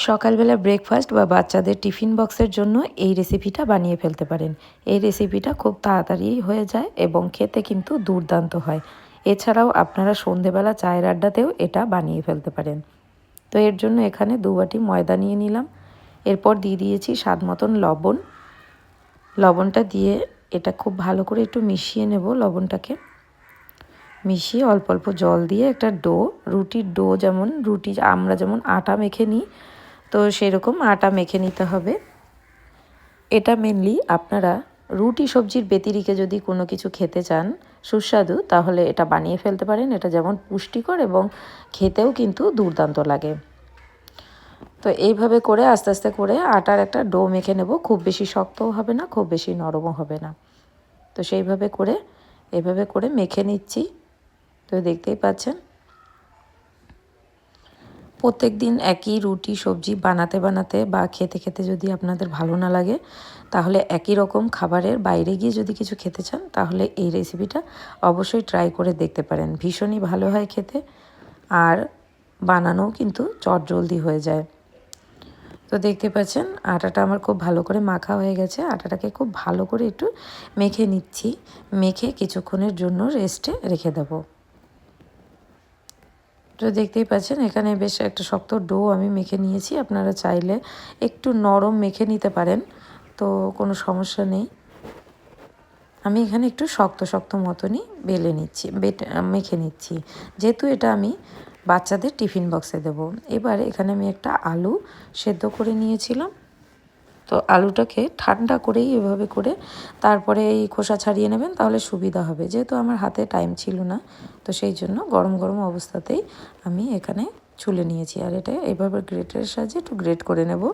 সকালবেলা ব্রেকফাস্ট বা বাচ্চাদের টিফিন বক্সের জন্য এই রেসিপিটা বানিয়ে ফেলতে পারেন। এই রেসিপিটা খুব তাড়াতাড়ি হয়ে যায় এবং খেতে কিন্তু দুর্দান্ত হয়। এছাড়াও আপনারা সন্ধেবেলা চায়ের আড্ডাতেও এটা বানিয়ে ফেলতে পারেন। তো এর জন্য এখানে 2 বাটি ময়দা নিয়ে নিলাম। এরপর দিয়ে দিয়েছি স্বাদ মতন লবণ। লবণটা দিয়ে এটা খুব ভালো করে একটু মিশিয়ে নেব। লবণটাকে মিশিয়ে অল্প অল্প জল দিয়ে একটা রুটির ডো, যেমন রুটি আমরা যেমন আটা মেখে নিই, তো সেরকম আটা মেখে নিতে হবে। এটা মেনলি আপনারা রুটি সবজির ব্যতিরিকে যদি কোনো কিছু খেতে চান সুস্বাদু, তাহলে এটা বানিয়ে ফেলতে পারেন। এটা যেমন পুষ্টিকর এবং খেতেও কিন্তু দুর্দান্ত লাগে। তো এইভাবে করে আস্তে আস্তে করে আটার একটা ডো মেখে নেব। খুব বেশি শক্তও হবে না, খুব বেশি নরমও হবে না। তো এভাবে করে মেখে নিচ্ছি। তো দেখতেই পাচ্ছেন, প্রত্যেক দিন একই রুটি সবজি বানাতে বা খেতে যদি আপনাদের ভালো না লাগে, তাহলে একই রকম খাবারের বাইরে গিয়ে যদি কিছু খেতে চান, তাহলে এই রেসিপিটা অবশ্যই ট্রাই করে দেখতে পারেন। ভীষণই ভালো হয় খেতে, আর বানানোও কিন্তু চটজলদি হয়ে যায়। তো দেখতে পাচ্ছেন আটাটা আমার খুব ভালো করে মাখা হয়ে গেছে। আটাটাকে খুব ভালো করে একটু মেখে নিচ্ছি। মেখে কিছুক্ষণের জন্য রেস্টে রেখে দেবো। তো দেখতেই পাচ্ছেন এখানে বেশ একটা শক্ত ডো আমি মেখে নিয়েছি। আপনারা চাইলে একটু নরম মেখে নিতে পারেন, তো কোনো সমস্যা নেই। আমি এখানে একটু শক্ত মতনই মেখে নিচ্ছি, যেহেতু এটা আমি বাচ্চাদের টিফিন বক্সে দেব। এবার এখানে আমি একটা আলু সেদ্ধ করে নিয়েছিলাম। তো আলুটাকে ঠান্ডা করেই এভাবে করে তারপরে এই খোসা ছাড়িয়ে নেবেন, তাহলে সুবিধা হবে। যেহেতু আমার হাতে টাইম ছিল না, তো সেই জন্য গরম অবস্থাতেই আমি এখানে ছুলে নিয়েছি। আর এটা এইভাবে গ্রেটারের সাহায্যে একটু গ্রেট করে নেব।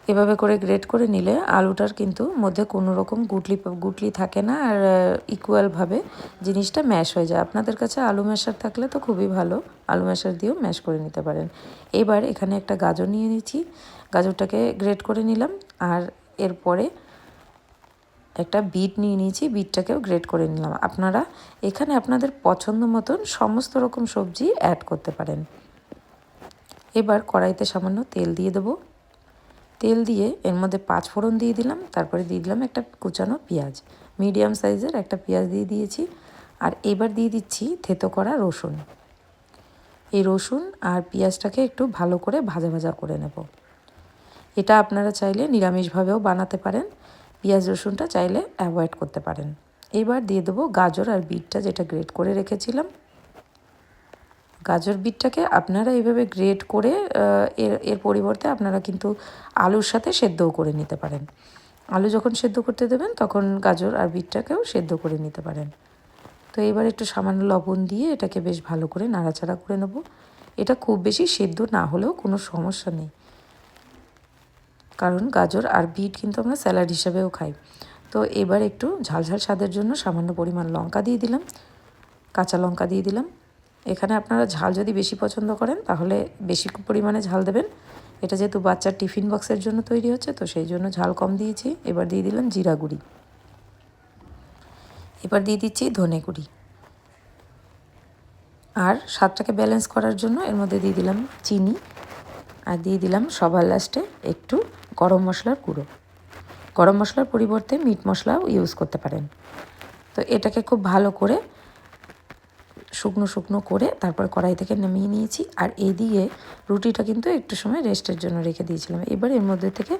এভাবে করে গ্রেট করে নিলে আলুটার কিন্তু মধ্যে কোনো রকম গুটলি থাকে না, আর ইকুয়ালভাবে জিনিসটা ম্যাশ হয়ে যায়। আপনাদের কাছে আলু ম্যাশার থাকলে তো খুবই ভালো, আলু ম্যাশার দিয়েও ম্যাশ করে নিতে পারেন। এবার এখানে একটা গাজর নিয়ে নিচ্ছি, গাজরটাকে গ্রেট করে নিলাম। আর এরপরে একটা বিট নিয়ে নিয়েছি, বিটটাকেও গ্রেট করে নিলাম। আপনারা এখানে আপনাদের পছন্দ মতন সমস্ত রকম সবজি অ্যাড করতে পারেন। এবার কড়াইতে সামান্য তেল দিয়ে দেবো। তেল দিয়ে এর মধ্যে 5 ফোড়ন দিয়ে দিলাম। তারপরে দিয়ে দিলাম একটা কুচানো পেঁয়াজ, মিডিয়াম সাইজের একটা পেঁয়াজ দিয়ে দিয়েছি। আর এবার দিয়ে দিচ্ছি থেতো করা রসুন। এই রসুন আর পেঁয়াজটাকে একটু ভালো করে ভাজা করে নেব। এটা আপনারা চাইলে নিরামিষভাবেও বানাতে পারেন, পেঁয়াজ রসুনটা চাইলে অ্যাভয়েড করতে পারেন। এবার দিয়ে দেবো গাজর আর বিটটা, যেটা গ্রেট করে রেখেছিলাম। গাজর বিটটাকে আপনারা এইভাবে গ্রেট করে এর পরিবর্তে আপনারা কিন্তু আলুর সাথে সেদ্ধও করে নিতে পারেন। আলু যখন সেদ্ধ করতে দেবেন, তখন গাজর আর বিটটাকেও সেদ্ধ করে নিতে পারেন। তো এবার একটু সামান্য লবণ দিয়ে এটাকে বেশ ভালো করে নাড়াচাড়া করে নেব। এটা খুব বেশি সেদ্ধ না হলেও কোনো সমস্যা নেই, কারণ গাজর আর বিট কিন্তু আমরা স্যালাড হিসাবেও খাই। তো এবার একটু ঝাল স্বাদের জন্য সামান্য পরিমাণ লঙ্কা দিয়ে দিলাম, কাঁচা লঙ্কা দিয়ে দিলাম। এখানে আপনারা ঝাল যদি বেশি পছন্দ করেন, তাহলে বেশি পরিমাণে ঝাল দেবেন। এটা যেহেতু বাচ্চার টিফিন বক্সের জন্য তৈরি হচ্ছে, তো সেই জন্য ঝাল কম দিয়েছি। এবার দিয়ে দিলাম জিরা গুঁড়ি, এবার দিয়ে দিচ্ছি ধনে গুঁড়ি। আর স্বাদটাকে ব্যালেন্স করার জন্য এর মধ্যে দিয়ে দিলাম চিনি, আর দিয়ে দিলাম সবার লাস্টে একটু গরম মশলার গুঁড়ো। গরম মশলার পরিবর্তে মিট মশলাও ইউজ করতে পারেন। তো এটাকে খুব ভালো করে শুকনো করে তারপর কড়াই থেকে নামিয়ে নিয়েছি। আর এই দিয়ে রুটিটা কিন্তু একটু সময় রেস্টের জন্য রেখে দিয়েছিলাম। এবার এর মধ্যে থেকে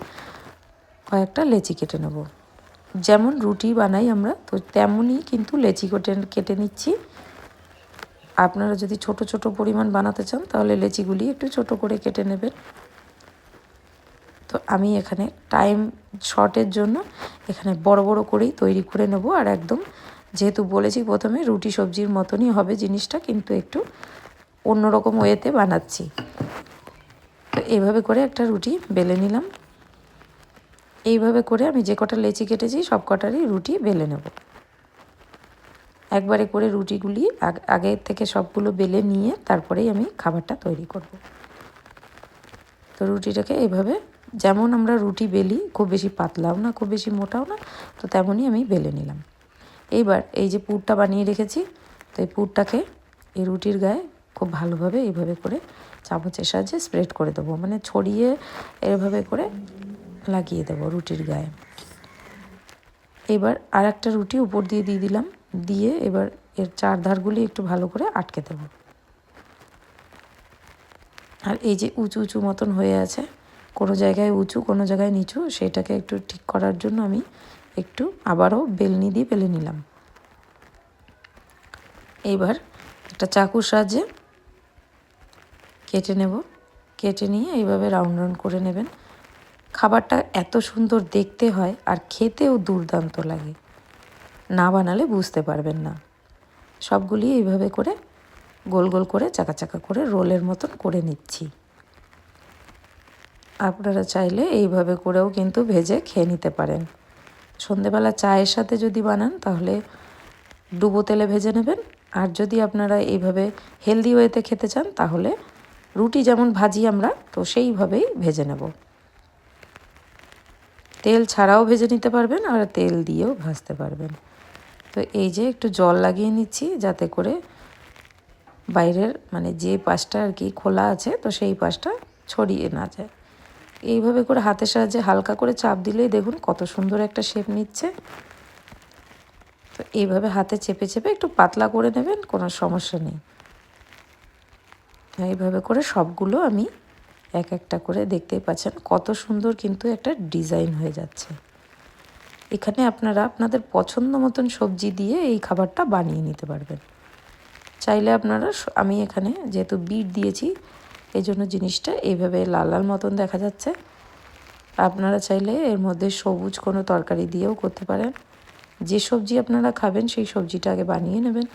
কয়েকটা লেচি কেটে নেব। যেমন রুটি বানাই আমরা, তো তেমনই কিন্তু লেচি কেটে নিচ্ছি। আপনারা যদি ছোট পরিমাণ বানাতে চান, তাহলে লেচিগুলি একটু ছোট করে কেটে নেবেন। তো আমি এখানে টাইম শর্টের জন্য এখানে বড় করেই তৈরি করে নেব। আর একদম, যেহেতু বলেছি প্রথমে, রুটি সবজির মতনই হবে জিনিসটা, কিন্তু একটু অন্যরকম ওয়েতে বানাচ্ছি। তো এইভাবে করে একটা রুটি বেলে নিলাম। এইভাবে করে আমি যে কটা লেচি কেটেছি সব কটারই রুটি বেলে নেব। একবারে করে রুটিগুলি আগে থেকে সবগুলো বেলে নিয়ে তারপরেই আমি খাবারটা তৈরি করব। তো রুটিটাকে এইভাবে, যেমন আমরা রুটি বেলি, খুব বেশি পাতলাও না খুব বেশি মোটাও না, তো তেমনই আমি বেলে নিলাম। এইবার এই যে পুরটা বানিয়ে রেখেছি, তো এই পুরটাকে এই রুটির গায়ে খুব ভালোভাবে এইভাবে করে চামচের সাহায্যে স্প্রেড করে দেবো, মানে ছড়িয়ে এভাবে করে লাগিয়ে দেবো রুটির গায়ে। এবার আর একটা রুটি উপর দিয়ে দিলাম, দিয়ে এবার এর চারধারগুলি একটু ভালো করে আটকে দেবো। আর এই যে উঁচু উঁচু মতন হয়ে আছে, কোনো জায়গায় উঁচু কোনো জায়গায় নিচু, সেটাকে একটু ঠিক করার জন্য আমি একটু আবারও বেলনি দিয়ে বেলে নিলাম। এইবার একটা চাকুর সাহায্যে কেটে নেব, কেটে নিয়ে এইভাবে রাউন্ড রাউন্ড করে নেবেন। খাবারটা এত সুন্দর দেখতে হয় আর খেতেও দুর্দান্ত লাগে, না বানালে বুঝতে পারবেন না। সবগুলি এইভাবে করে গোল গোল করে চাকা চাকা করে রোলের মতন করে নিচ্ছি। আপনারা চাইলে এইভাবে করেও কিন্তু ভেজে খেয়ে নিতে পারেন। সন্ধেবেলা চায়ের সাথে যদি বানান তাহলে ডুবো তেলে ভেজে নেবেন, আর যদি আপনারা এইভাবে হেলদি ওয়েতে খেতে চান তাহলে রুটি যেমন ভাজি আমরা, তো সেইভাবেই ভেজে নেব। তেল ছাড়াও ভেজে নিতে পারবেন আর তেল দিয়েও ভাজতে পারবেন। তো এই যে একটু জল লাগিয়ে নিচ্ছি যাতে করে বাইরের মানে যে পাশটা আর কি খোলা আছে তো সেই পাশটা ছড়িয়ে না যায়। এইভাবে করে হাতের সাহায্যে হালকা করে চাপ দিলেই দেখুন কত সুন্দর একটা শেপ নিচ্ছে। তো এইভাবে হাতে চেপে চেপে একটু পাতলা করে নেবেন, কোনো সমস্যা নেই। এইভাবে করে সবগুলো আমি এক একটা করে দেখতেই পাচ্ছেন কত সুন্দর কিন্তু একটা ডিজাইন হয়ে যাচ্ছে। এখানে আপনারা আপনাদের পছন্দ মতন সবজি দিয়ে এই খাবারটা বানিয়ে নিতে পারবেন। চাইলে আপনারা, আমি এখানে যেহেতু বিট দিয়েছি এই জন্য জিনিসটা এইভাবে লাল লাল মতন দেখা যাচ্ছে। আপনারা চাইলে এর মধ্যে সবুজ কোনো তরকারি দিয়েও করতে পারেন। যে সবজি আপনারা খাবেন সেই সবজিটা আগে বানিয়ে নেবেন,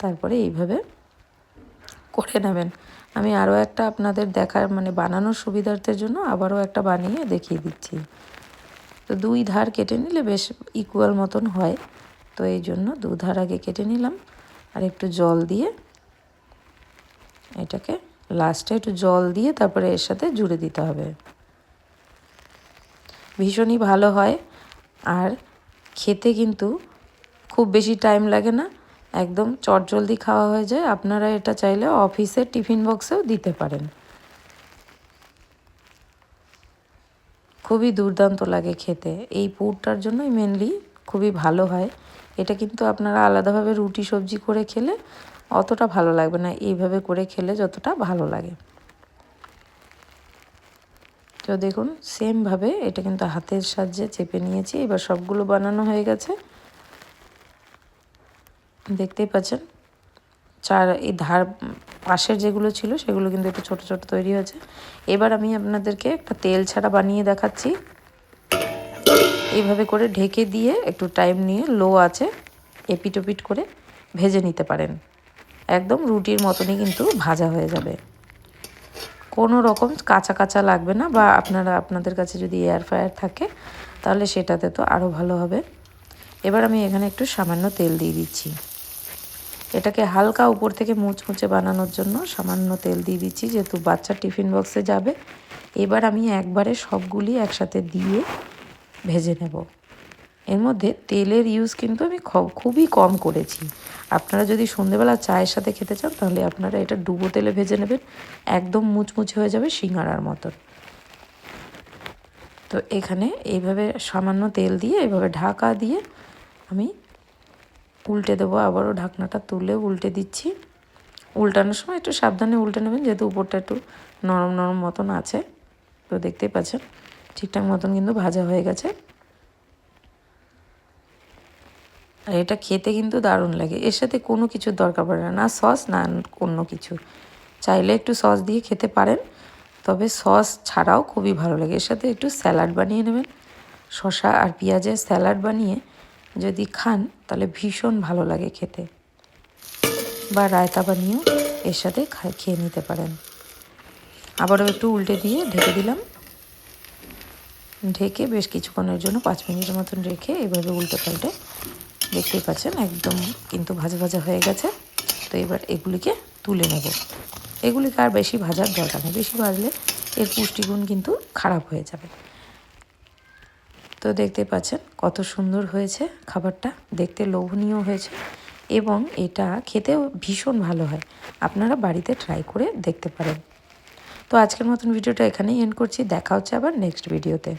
তারপরে এইভাবে করে নেবেন। আমি আরও একটা আপনাদের দেখার মানে বানানোর সুবিধার্থের জন্য আবারও একটা বানিয়ে দেখিয়ে দিচ্ছি। তো দুই ধার কেটে নিলে বেশ ইকুয়াল মতন হয়, তো এই জন্য দু ধার আগে কেটে নিলাম। আর একটু জল দিয়ে এটাকে লাস্টে একটু জল দিয়ে তারপরে এর সাথে জুড়ে দিতে হবে। ভীষণই ভালো হয় আর খেতে কিন্তু খুব বেশি টাইম লাগে না, একদম চটজলদি খাওয়া হয়ে যায়। আপনারা এটা চাইলে অফিসের টিফিন বক্সেও দিতে পারেন, খুবই দুর্দান্ত লাগে খেতে। এই পুরটার জন্যই মেনলি খুবই ভালো হয়। এটা কিন্তু আপনারা আলাদাভাবে রুটি সবজি করে খেলে অতটা ভালো লাগবে না, এইভাবে করে খেলে যতটা ভালো লাগে। তো দেখুন সেমভাবে এটা কিন্তু হাতের সাহায্যে চেপে নিয়েছি। এবার সবগুলো বানানো হয়ে গেছে, দেখতেই পাচ্ছেন। এই ধার পাশের যেগুলো ছিল সেগুলো কিন্তু একটু ছোট ছোট তৈরি হয়েছে। এবার আমি আপনাদেরকে একটা তেল ছাড়া বানিয়ে দেখাচ্ছি। এইভাবে করে ঢেকে দিয়ে একটু টাইম নিয়ে লো আছে এপিট ওপিট করে ভেজে নিতে পারেন। একদম রুটির মতনই কিন্তু ভাজা হয়ে যাবে, কোনো রকম কাঁচা কাঁচা লাগবে না। বা আপনাদের কাছে যদি এয়ার ফ্রায়ার থাকে তাহলে সেটাতে তো আরও ভালো হবে। এবার আমি এখানে একটু সামান্য তেল দিয়ে দিচ্ছি। এটাকে হালকা উপর থেকে মুচমুচে বানানোর জন্য সামান্য তেল দিয়ে দিচ্ছি, যেহেতু বাচ্চার টিফিন বক্সে যাবে। এবার আমি একবারে সবগুলি একসাথে দিয়ে ভেজে নেব। এর মধ্যে তেলের ইউজ কিন্তু আমি খুবই কম করেছি। আপনারা যদি সন্ধেবেলা চায়ের সাথে খেতে চান তাহলে আপনারা এটা ডুবো তেলে ভেজে নেবেন, একদম মুচমুচে হয়ে যাবে সিঙ্গারার মতন। তো এখানে এইভাবে সামান্য তেল দিয়ে এইভাবে ঢাকা দিয়ে আমি উল্টে দেবো। আবারও ঢাকনাটা তুলে উল্টে দিচ্ছি। উল্টানোর সময় একটু সাবধানে উল্টে নেবেন, যেহেতু উপরটা একটু নরম নরম মতন আছে। তো দেখতেই পাচ্ছেন ঠিকঠাক মতন কিন্তু ভাজা হয়ে গেছে। আর এটা খেতে কিন্তু দারুণ লাগে। এর সাথে কোনো কিছুর দরকার পড়ে না, না সস না অন্য কিছু। চাইলে একটু সস দিয়ে খেতে পারেন, তবে সস ছাড়াও খুবই ভালো লাগে। এর সাথে একটু স্যালাড বানিয়ে নেবেন, শসা আর পেঁয়াজের স্যালাড বানিয়ে যদি খান তাহলে ভীষণ ভালো লাগে খেতে। বা রায়তা বানিয়েও এর সাথে খেয়ে নিতে পারেন। আবারও একটু উল্টে দিয়ে ঢেকে দিলাম। ঢেকে বেশ কিছুক্ষণের জন্য 5 মিনিটের মতন রেখে এভাবে উল্টে পাল্টে দেখতেই পাচ্ছেন একদম কিন্তু ভাজা ভাজা হয়ে গেছে। তো এবার এগুলিকে তুলে নেব। এগুলিকে আর বেশি ভাজার দরকার নেই, বেশি ভাজলে এর পুষ্টিগুণ কিন্তু খারাপ হয়ে যাবে। তো দেখতে পাচ্ছেন কত সুন্দর হয়েছে খাবারটা, দেখতে লোভনীয় হয়েছে। এবং এটা খেতেও ভীষণ ভালো হয়। আপনারা বাড়িতে ট্রাই করে দেখতে পারেন। তো আজকের মতন ভিডিওটা এখানেই এন্ড করছি। দেখা হচ্ছে আবার নেক্সট ভিডিওতে।